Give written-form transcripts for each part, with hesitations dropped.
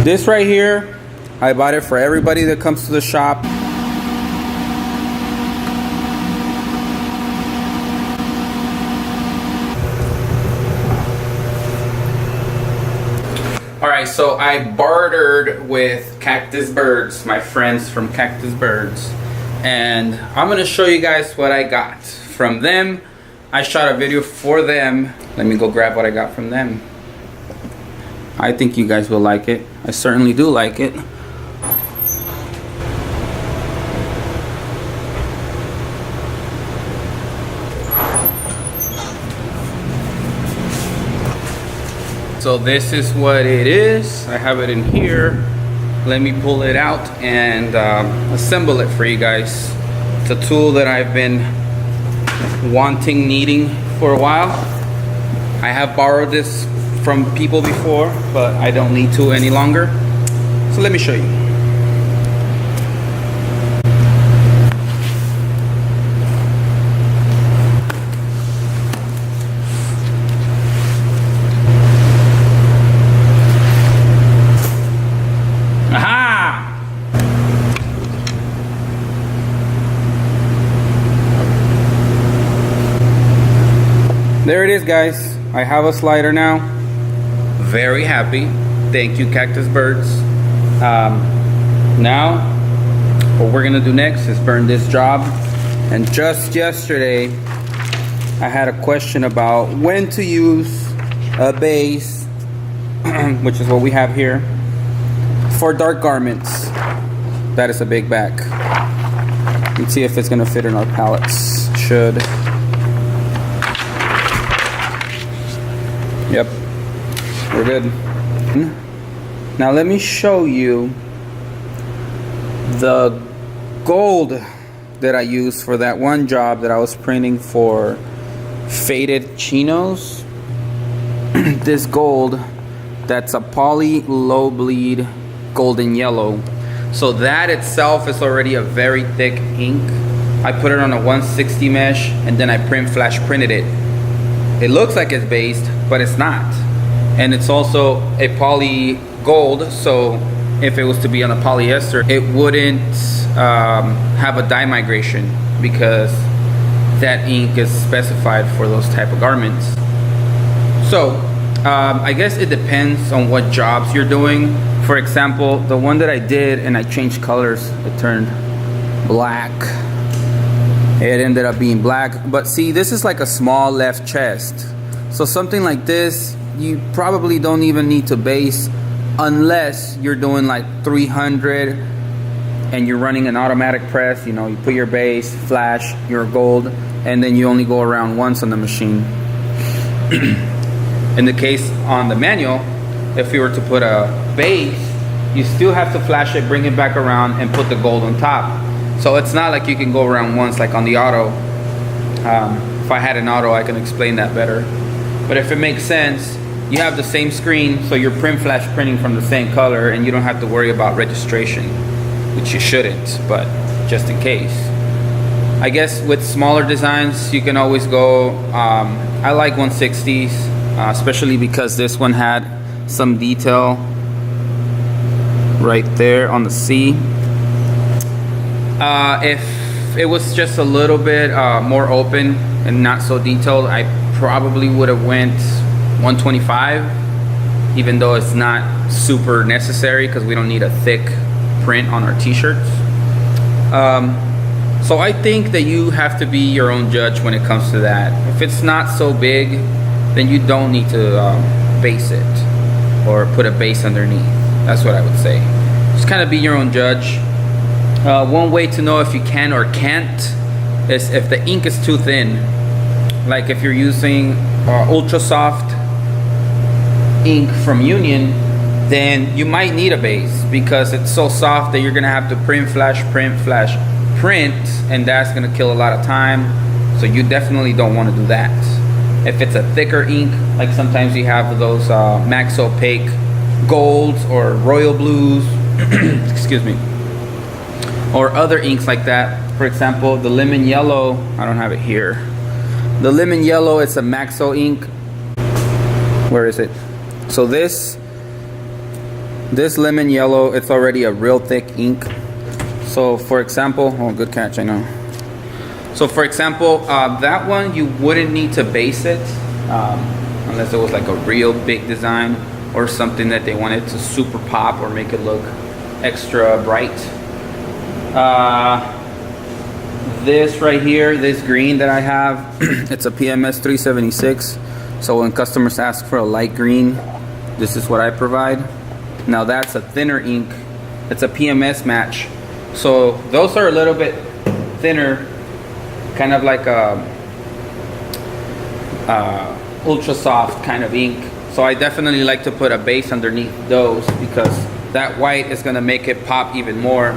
This right here, I bought it for everybody that comes to the shop. Alright, so I bartered with Cactus Birds, my friends from Cactus Birds. And I'm going to show you guys what I got from them. I shot a video for them. Let me go grab what I got from them. I think you guys will like it. I certainly do like it. So this is what it is. I have it in here. Let me pull it out and assemble it for you guys. It's a tool that I've been needing for a while. I have borrowed this from people before, but I don't need to any longer. So let me show you. Aha! There it is, guys. I have a slider now. Very happy. Thank you, Cactus Birds. Now what we're gonna do next is burn this job. And just yesterday I had a question about when to use a base which is what we have here for dark garments. That is a big back. Let's see if it's gonna fit in our pallets. Should. Yep. We're good. Now let me show you the gold that I used for that one job that I was printing for faded chinos. This gold, that's a poly low bleed golden yellow. So that itself is already a very thick ink. I put it on a 160 mesh and then I flash printed it. It looks like it's based, but it's not. And it's also a poly gold, so if it was to be on a polyester, it wouldn't have a dye migration because that ink is specified for those type of garments. So I guess it depends on what jobs you're doing. For example, the one that I did and I changed colors, it turned black. It ended up being black. But see, this is like a small left chest. So something like this, you probably don't even need to base unless you're doing like 300 and you're running an automatic press. You know, you put your base, flash, your gold, and then you only go around once on the machine. In the case on the manual, if you were to put a base, you still have to flash it, bring it back around, and put the gold on top. So it's not like you can go around once like on the auto. If I had an auto, I can explain that better. But if it makes sense, you have the same screen, so you're flash printing from the same color and you don't have to worry about registration, which you shouldn't, but just in case. I guess with smaller designs, you can always go, I like 160s, especially because this one had some detail right there on the C. If it was just a little bit more open and not so detailed, I probably would have went 125, even though it's not super necessary because we don't need a thick print on our t-shirts. So I think that you have to be your own judge when it comes to that. If it's not so big, then you don't need to base it or put a base underneath. That's what I would say. Just kind of be your own judge. One way to know if you can or can't is if the ink is too thin. Like if you're using ultra soft ink from Union, then you might need a base because it's so soft that you're gonna have to print, flash, and that's gonna kill a lot of time. So you definitely don't want to do that. If it's a thicker ink, like sometimes you have those max opaque golds or royal blues, excuse me, or other inks like that. For example, the lemon yellow, I don't have it here. The lemon yellow, it's a Maxo ink. Where is it? So this This lemon yellow, it's already a real thick ink. So for example, oh, good catch, I know. So for example, that one you wouldn't need to base it unless it was like a real big design or something that they wanted to super pop or make it look extra bright. This right here, this green that I have, it's a PMS 376. So when customers ask for a light green, this is what I provide. Now that's a thinner ink. It's a PMS match. So those are a little bit thinner, kind of like a ultra soft kind of ink. So I definitely like to put a base underneath those because that white is gonna make it pop even more,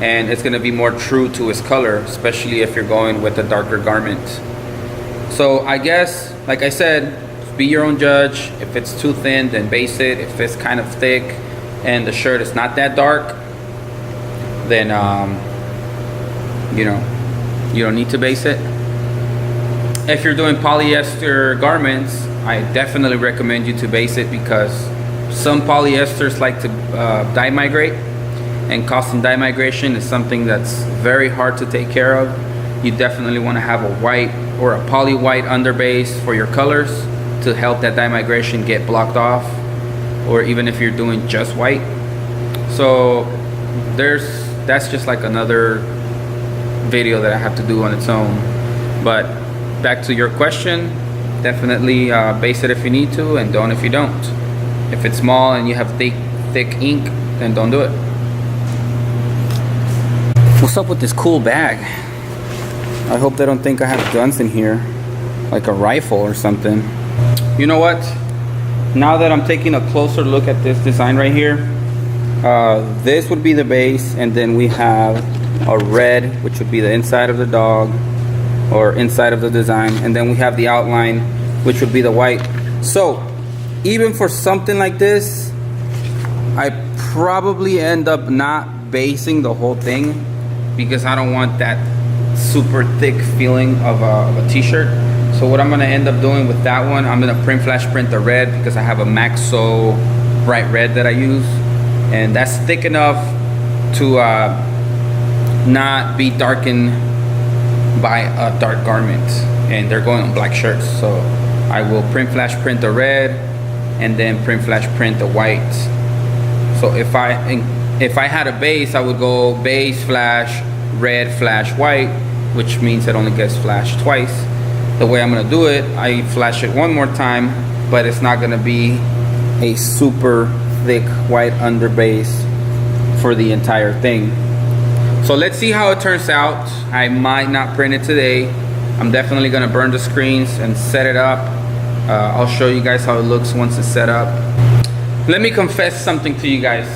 and it's gonna be more true to its color, especially if you're going with a darker garment. So I guess, like I said, be your own judge. If it's too thin, then base it. If it's kind of thick and the shirt is not that dark, then you know, you don't need to base it. If you're doing polyester garments, I definitely recommend you to base it because some polyesters like to dye migrate, and causing dye migration is something that's very hard to take care of. You definitely want to have a white or a poly white underbase for your colors to help that dye migration get blocked off, or even if you're doing just white. So that's just like another video that I have to do on its own. But back to your question, definitely base it if you need to, and don't if you don't. If it's small and you have thick ink, then don't do it. What's up with this cool bag? I hope they don't think I have guns in here, like a rifle or something. You know what? Now that I'm taking a closer look at this design right here, this would be the base, and then we have a red, which would be the inside of the dog or inside of the design, and then we have the outline, which would be the white. So even for something like this, I probably end up not basing the whole thing because I don't want that super thick feeling of a t-shirt. So what I'm gonna end up doing with that one, I'm gonna flash print the red because I have a Maxo bright red that I use, and that's thick enough to not be darkened by a dark garment, and they're going on black shirts. So I will flash print the red and then flash print the white. So if I had a base, I would go base flash red flash white, which means it only gets flashed twice. The way I'm gonna do it, I flash it one more time, but it's not gonna be a super thick white underbase for the entire thing. So let's see how it turns out. I might not print it today. I'm definitely gonna burn the screens and set it up. I'll show you guys how it looks once it's set up. Let me confess something to you guys.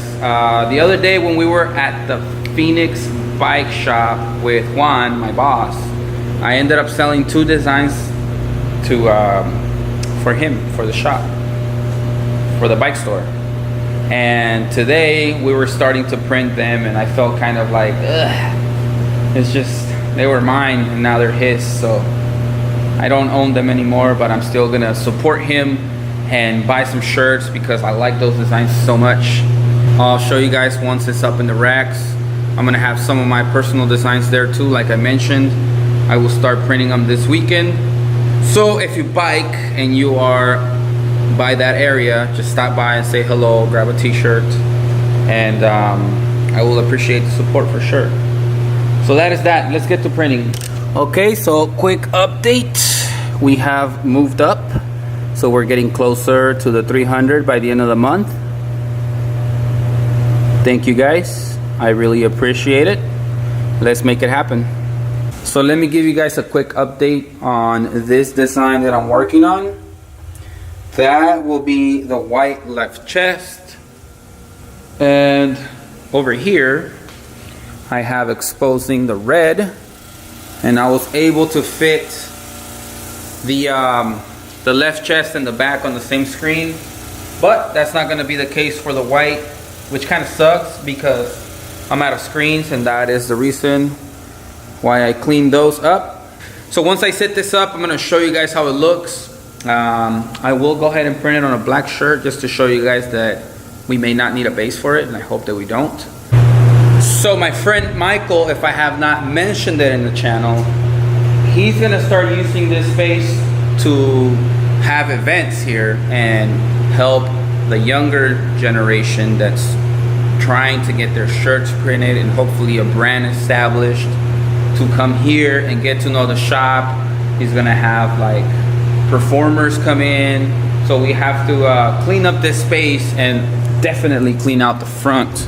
The other day when we were at the Phoenix bike shop with Juan, my boss, I ended up selling 2 designs to for him, for the shop, for the bike store. And today we were starting to print them, and I felt kind of like, ugh, it's just, they were mine and now they're his. So I don't own them anymore, but I'm still gonna support him and buy some shirts because I like those designs so much. I'll show you guys once it's up in the racks. I'm gonna have some of my personal designs there too, like I mentioned. I will start printing them this weekend. So if you bike and you are by that area, just stop by and say hello, grab a t-shirt, and I will appreciate the support for sure. So that is that. Let's get to printing. Okay, so quick update. We have moved up, so we're getting closer to the 300 by the end of the month. Thank you guys, I really appreciate it. Let's make it happen. So let me give you guys a quick update on this design that I'm working on. That will be the white left chest, and over here I have exposing the red, and I was able to fit the left chest and the back on the same screen, but that's not going to be the case for the white, which kind of sucks because I'm out of screens, and that is the reason why I cleaned those up. So once I set this up, I'm going to show you guys how it looks. I will go ahead and print it on a black shirt just to show you guys that we may not need a base for it, and I hope that we don't. So my friend Michael, if I have not mentioned it in the channel, he's gonna start using this space to have events here and help the younger generation that's trying to get their shirts printed and hopefully a brand established to come here and get to know the shop. He's gonna have like performers come in, so we have to clean up this space and definitely clean out the front.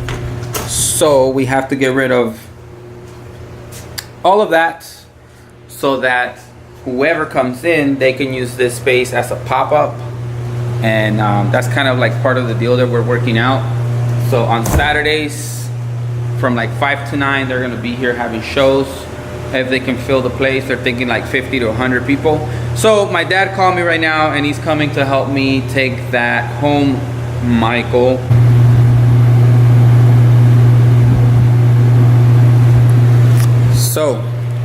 So we have to get rid of all of that so that whoever comes in, they can use this space as a pop-up. And that's kind of like part of the deal that we're working out. So on Saturdays from like 5 to 9, they're gonna be here having shows. If they can fill the place, they're thinking like 50 to 100 people. So my dad called me right now and he's coming to help me take that home, Michael. So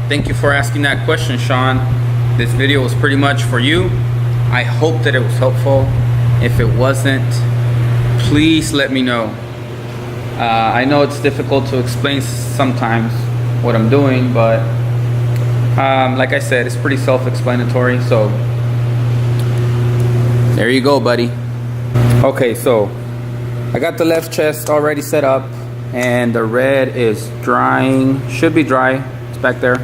thank you for asking that question, Sean. This video was pretty much for you. I hope that it was helpful. If it wasn't, please let me know. I know it's difficult to explain sometimes what I'm doing, but like I said, it's pretty self-explanatory. So there you go, buddy. Okay, so I got the left chest already set up and the red is drying. Should be dry. It's back there.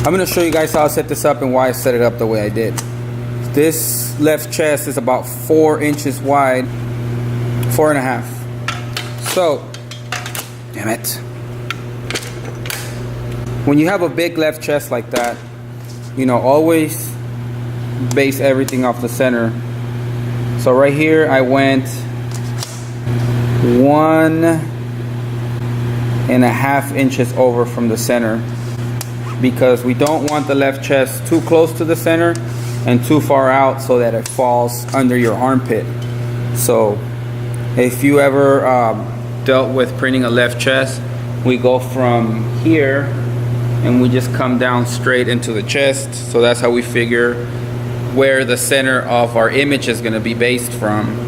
I'm gonna show you guys how I set this up and why I set it up the way I did. This left chest is about 4 inches wide, 4.5. So, damn it. When you have a big left chest like that, you know, always base everything off the center. So right here, I went 1.5 inches over from the center, because we don't want the left chest too close to the center and too far out so that it falls under your armpit. So if you ever dealt with printing a left chest, we go from here and we just come down straight into the chest. So that's how we figure where the center of our image is going to be based from.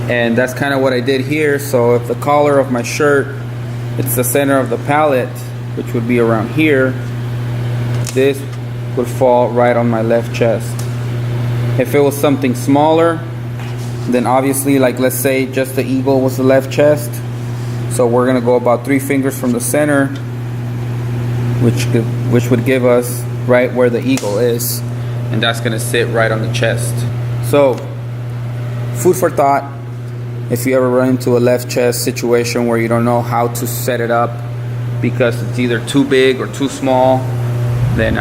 And that's kind of what I did here. So if the collar of my shirt, it's the center of the palette, which would be around here, this would fall right on my left chest. If it was something smaller, then obviously, like let's say just the eagle was the left chest, so we're gonna go about 3 fingers from the center, which would give us right where the eagle is, and that's gonna sit right on the chest. So food for thought. If you ever run into a left chest situation where you don't know how to set it up because it's either too big or too small, then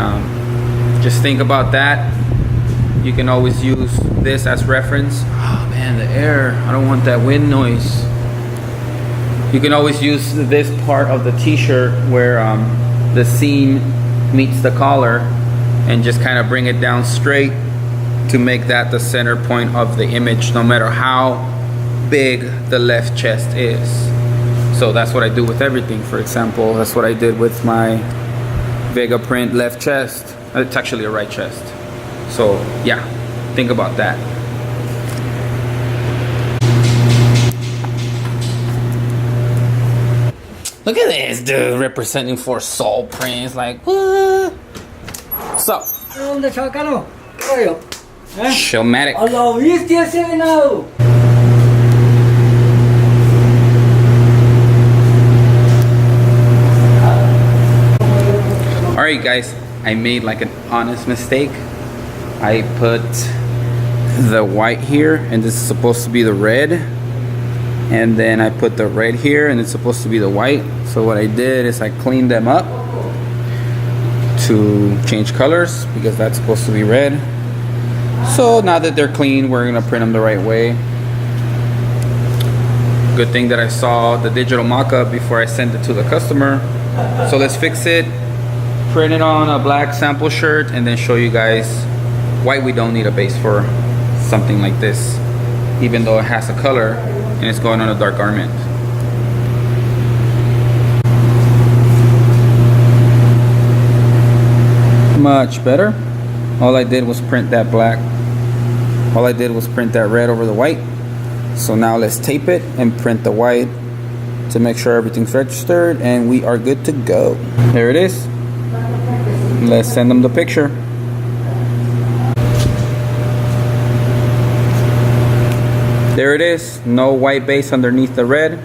just think about that. You can always use this as reference. Oh man, the air, I don't want that wind noise. You can always use this part of the t-shirt where the seam meets the collar and just kind of bring it down straight to make that the center point of the image, no matter how big the left chest is. So that's what I do with everything. For example, that's what I did with my Vega print left chest. It's actually a right chest. So yeah, think about that. Look at this dude representing for Soul Prince. Like, what? So, Showmatic. Alright guys, I made like an honest mistake. I put the white here and this is supposed to be the red, and then I put the red here and it's supposed to be the white. So what I did is I cleaned them up to change colors because that's supposed to be red. So now that they're clean, we're gonna print them the right way. Good thing that I saw the digital mock-up before I sent it to the customer. So let's fix it, print it on a black sample shirt, and then show you guys why we don't need a base for something like this, even though it has a color and it's going on a dark garment. Much better. All I did was print that black. All I did was print that red over the white. So now let's tape it and print the white to make sure everything's registered, and we are good to go. There it is. Let's send them the picture. There it is. No white base underneath the red.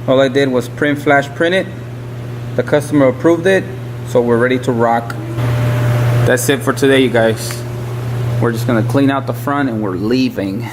All I did was flash print it. The customer approved it, so we're ready to rock. That's it for today, you guys. We're just gonna clean out the front and we're leaving.